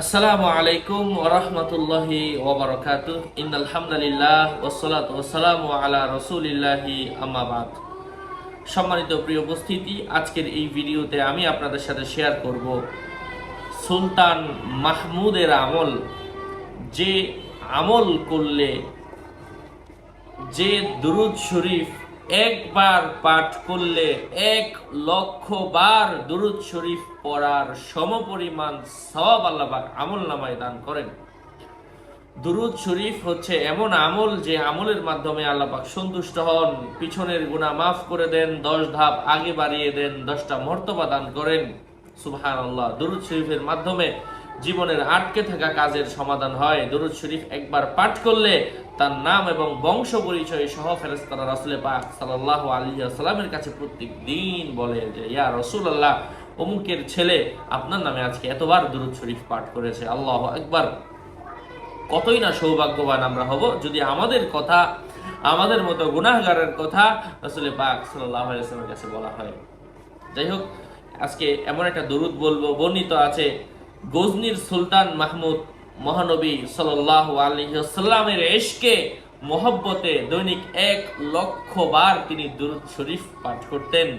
আসসালামু আলাইকুম ওয়া রাহমাতুল্লাহি ওয়া বারাকাতুহু ইন্নাল হামদুলিল্লাহ ওয়াসসালাতু ওয়াসসালামু আলা রাসূলিল্লাহি আম্মা বাদ। সম্মানিত প্রিয় উপস্থিতি, আজকের এই ভিডিওতে আমি আপনাদের সাথে শেয়ার করব সুলতান মাহমুদের আমল, যে আমল করলে, যে দুরূদ শরীফ একবার পাঠ করলে 1,00,000 বার দুরূদ শরীফ পড়ার সমপরিমাণ সওয়াব আল্লাহ পাক আমল নামায় দান করেন। দুরূদ শরীফ হচ্ছে এমন আমল যে আমলের মাধ্যমে আল্লাহ পাক সন্তুষ্ট হন, পিছনের গুনাহ মাফ করে দেন, 10 ধাপ আগে বাড়িয়ে দেন, 10টা মর্তবা দান করেন। সুবহানাল্লাহ। দুরূদ শরীফের মাধ্যমে জীবনের আটকে থাকা কাজের সমাধান হয়। দুরূদ শরীফ একবার পাঠ করলে তার নাম এবং বংশ পরিচয় সহ ফেরেশতারা রাসূল পাক সাল্লাল্লাহু আলাইহি ওয়াসাল্লামের কাছে প্রত্যেক দিন বলে যে, ইয়া রাসূলুল্লাহ, অমুকের ছেলে আপনার নামে আজকে এতবার দুরূদ শরীফ পাঠ করেছে। আল্লাহু আকবার। কতই না সৌভাগ্যবান আমরা হব যদি আমাদের কথা, আমাদের মতো গুনাহগারের কথা রাসূল পাক সাল্লাল্লাহু আলাইহি ওয়াসাল্লামের কাছে বলা হয়। যাই হোক, আজকে এমন একটা দরুদ বলবো, বর্ণিত আছে গজনির সুলতান মাহমুদ মহানবী সাল্লাল্লাহু আলাইহি ওয়াসাল্লামের ইশকে মহব্বতে দৈনিক 1,00,000 বার তিনি দুরূদ শরীফ পাঠ করতেন।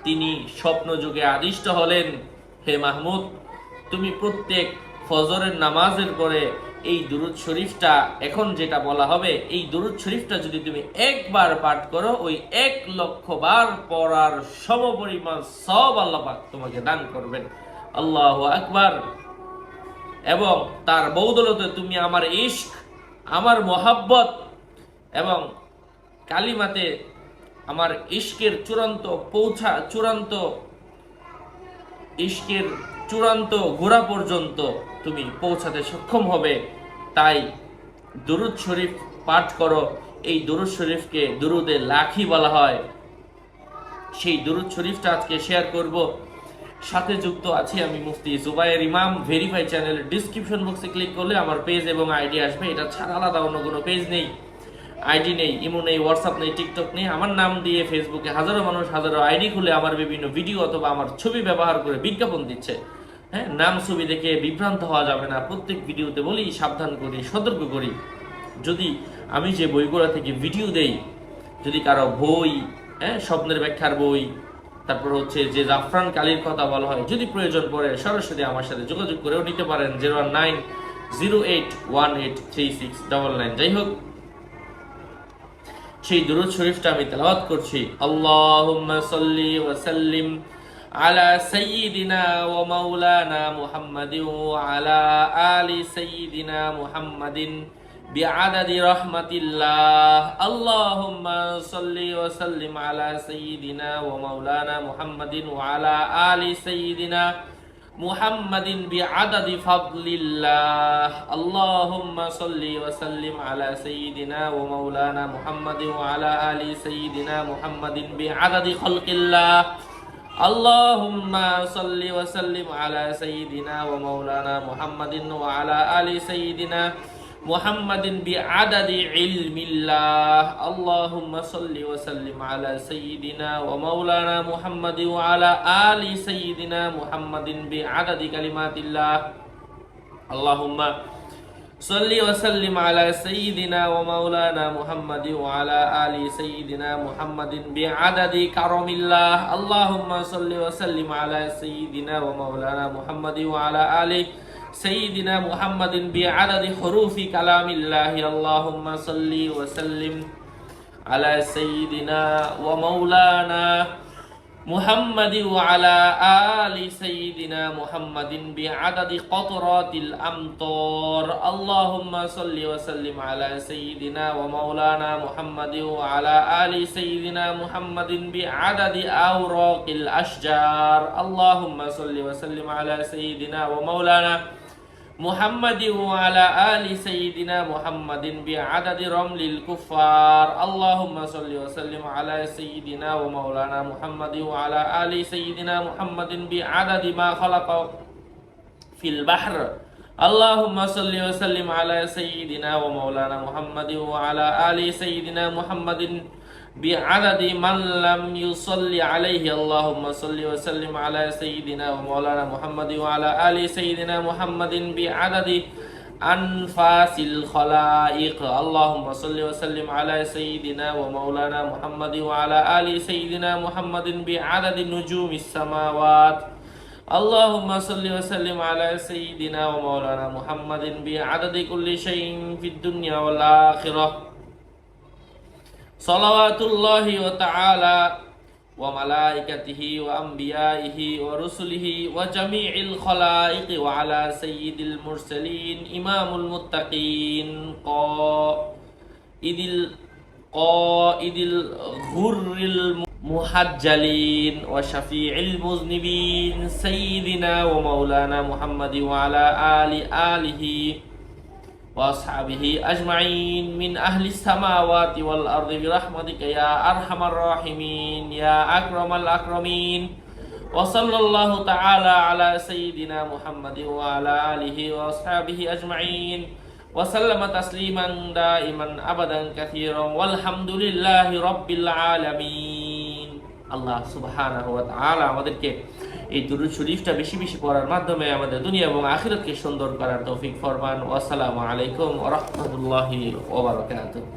তিনি স্বপ্ন যুগে আদিষ্ট হলেন, হে মাহমুদ, তুমি প্রত্যেক ফজরের নামাজের পরে এই দুরূদ শরীফটা, এখন যেটা বলা হবে, এই দুরূদ শরীফটা যদি তুমি একবার পাঠ করো, ওই 1,00,000 বার পড়ার সমপরিমাণ সওয়াব আল্লাহ পাক তোমাকে দান করবেন। আল্লাহু আকবার। এবং তার বদৌলতে তুমি আমার ইশক, আমার মোহাব্বত এবং কালিমাতে আমার ইশকের চূড়ান্ত গোড়া পর্যন্ত তুমি পৌঁছাতে সক্ষম হবে। তাই দুরূদ শরীফ পাঠ করো। এই দুরূদ শরীফকে দুরুদে লাখি বলা হয়। সেই দুরূদ শরীফটা আজকে শেয়ার করব। সাথে যুক্ত আছি আমি মুফতি জুবায়ের ইমাম। ভেরিফাই চ্যানেল ডিসক্রিপশন বক্সে ক্লিক করলে আমার পেজ এবং আইডি আসবে। এটা ছাড়া আলাদা অন্য কোনো পেজ নেই, আইডি নেই, ইমো নেই, হোয়াটসঅ্যাপ নেই, টিকটক নেই। আমার নাম দিয়ে ফেসবুকে হাজারো মানুষ হাজারো আইডি খুলে আমার বিভিন্ন ভিডিও অথবা আমার ছবি ব্যবহার করে বিজ্ঞাপন দিচ্ছে। হ্যাঁ, নাম ছবি দেখে বিভ্রান্ত হওয়া যাবে না। প্রত্যেক ভিডিওতে বলি, সাবধান করি, সতর্ক করি। যদি আমি যে বইগুলো থেকে ভিডিও দেই, যদি কারো বই, স্বপ্নের ব্যাখ্যার বই, তারপর হচ্ছে যে জাফরান কালির কথা বলা হয়, যদি প্রয়োজন পড়ে সরাসরি আমার সাথে যোগাযোগ করেও নিতে পারেন। 01908183699। যাই হোক, সেই দুরূদ শরীফটা আমি তেলাওয়াত করছি। আল্লাহুম্মা সাল্লি ওয়া সাল্লিম আলা সাইয়্যিদিনা ওয়া মাওলানা মুহাম্মাদিন ওয়া আলা আলি সাইয়্যিদিনা মুহাম্মাদিন বিআদাদি রাহমাতিল্লাহ। আল্লাহুম্মা সাল্লি ওয়া সাল্লিম আলা সাইয়্যিদিনা ওয়া মাওলানা মুহাম্মাদিন ওয়া আলা আলি সাইয়্যিদিনা মুহাম্মাদিন বিআদাদি ফাদলিল্লাহ। আল্লাহুম্মা সাল্লি ওয়া সাল্লিম আলা সাইয়্যিদিনা ওয়া মাওলানা মুহাম্মাদিন ওয়া আলা আলি সাইয়্যিদিনা মুহাম্মাদিন বিআদাদি খালকিল্লাহ। আল্লাহুম্মা সাল্লি ওয়া সাল্লিম আলা সাইয়্যিদিনা ওয়া মাওলানা মুহাম্মাদিন ওয়া আলা আলি সাইয়্যিদিনা মুহাম্মাদিন বিআদাদি ইলমিল্লাহ। আল্লাহুম্মা সাল্লি ওয়া সাল্লিম আলা সাইয়্যিদিনা ওয়া মাওলানা মুহাম্মাদিন ওয়া আলা আলি সাইয়্যিদিনা মুহাম্মাদিন বিআদাদি কালিমাতিল্লাহ। আল্লাহুম্মা সাল্লি ওয়া সাল্লিম আলা সাইয়্যিদিনা ওয়া মাওলানা মুহাম্মাদিন ওয়া আলা আলি সাইয়্যিদিনা মুহাম্মাদিন বিআদাদি কারামিল্লাহ। আল্লাহুম্মা সাল্লি ওয়া সাল্লিম আলা সাইয়্যিদিনা ওয়া মাওলানা মুহাম্মাদিন ওয়া আলা আলি সাইয়্যিদিনা মুহাম্মাদিন বিআদাদি হুরুফি কালামিল্লাহ। আল্লাহুম্মা সাল্লি ওয়া সাল্লিম আলা সাইয়্যিদিনা ওয়া মাওলানা মুহাম্মাদিন ওয়া আলা আলি সাইয়্যিদিনা মুহাম্মাদিন বিআদাদি কতরাতিল আমতার। আল্লাহুম্মা সাল্লি ওয়া সাল্লিম আলা সাইয়্যিদিনা ওয়া মাওলানা মুহাম্মাদিন ওয়া আলা আলি সাইয়্যিদিনা মুহাম্মাদিন বিআদাদি আওরাকিল আশজার। আল্লাহুম্মা সাল্লি ওয়া সাল্লিম আলা সাইয়্যিদিনা ওয়া মাওলানা মুহাম্মাদিন ওয়া আলা আলি সাইয়্যিদিনা মুহাম্মাদিন বিআদাদি রামলিল কুফার। আল্লাহুম্মা সাল্লি ওয়া সাল্লিম আলা সাইয়্যিদিনা ওয়া মাওলানা মুহাম্মাদিন ওয়া আলা আলি সাইয়্যিদিনা মুহাম্মাদিন বিআদাদি মা খালাকা ফিল বাহর। আল্লাহুম্মা সাল্লি ওয়া সাল্লিম আলা সাইয়্যিদিনা ওয়া মাওলানা মুহাম্মাদিন ওয়া আলা আলি সাইয়্যিদিনা মুহাম্মাদিন بعدد من لم يصلي عليه اللهم صل وسلم على سيدنا ومولانا محمد وعلى آل سيدنا محمد بعدد أنفاس الخلائق اللهم صل وسلم على سيدنا ومولانا محمد وعلى آل سيدنا محمد بعدد نجوم السماوات اللهم صل وسلم على سيدنا ومولانا محمد بعدد كل شيء في الدنيا والآخرة صلوات الله وتعالى وملائكته وأنبيائه ورسله وجميع الخلائق وعلى سيد المرسلين إمام المتقين قائد الغر المحجلين وشفيع المذنبين سيدنا ومولانا محمد وعلى آله وأصحابه أجمعين من أهل السماوات والأرض برحمتك يا أرحم الراحمين يا أكرم الأكرمين وصلى الله تعالى على سيدنا محمد وعلى آله وأصحابه أجمعين وسلم تسليما دائما أبدا كثيرا والحمد لله رب العالمين আল্লাহ সুবহানাহু ওয়া তাআলা আমাদেরকে এই দুরূদ শরীফটা বেশি বেশি পড়ার মাধ্যমে আমাদের দুনিয়া এবং আখিরাতকে সুন্দর করার তৌফিক ফরমান। ওয়া আসসালামু আলাইকুম ওয়া রাহমাতুল্লাহি ওয়া বারাকাতুহু।